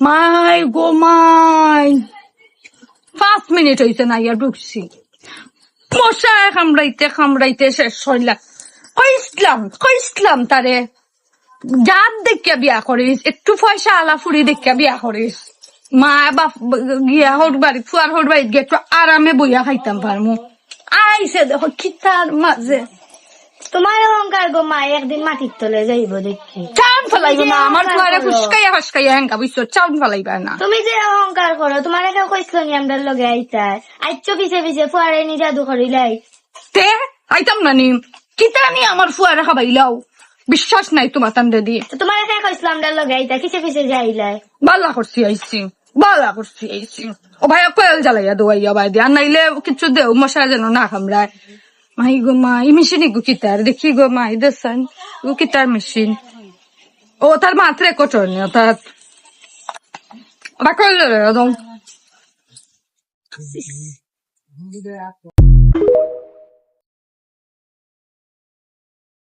মাই গো মাই 5 minute হইছে না ইয়া ঢুকছি মশায় কামড়াইতে শেষ হইলা কইসলাম তারে জাত দেখিয়া বিয়া করিস একটু পয়সা আলা ফুরি দেখিয়া বিয়া করিস মা বাপ গিয়া হোর বাড়ি ফুয়ার হোর বাড়িত গিয়ে একটু আরামে বইয়া খাইতাম পারমু আইসে দেখো খিতার মাঝে তোমার অহংকার গো মা, একদিন মাটির তলে যাইব দেখি। চাউন ফেলাইব না আমার ফুয়ারে ফুসকাইয়া হেঙ্গা বুঝছো চাউন ফেলাইবা না। তুমি যে অহংকার করো, তোমার কেউ কইছিল নি আমরার লগে আইতা? আইছো পিছে পিছে ফুয়ারে নি জাদু করিলাই তে আইতাম না নি কিতা নি আমার ফুয়ারে খাবাইলাও বিশ্বাস নাই তোমার তান্ডে দিয়ে। তোমার কেউ কইছিল আমরার লগে আইতা, কিসে পিছে যাইলাই? বালা করছি আইছি ও ভাই কয়েল জ্বালাইয়া দোয়াইয়া বাই দিয়ে আর নাইলে কিছু দেও মশা যেন না কামড়ায়। মাই গো মা এই মেশিন গো কিতার দেখি গো মা দেন গো কিতার মেশিন ও তার মাত্রে কটর নি তার বাকল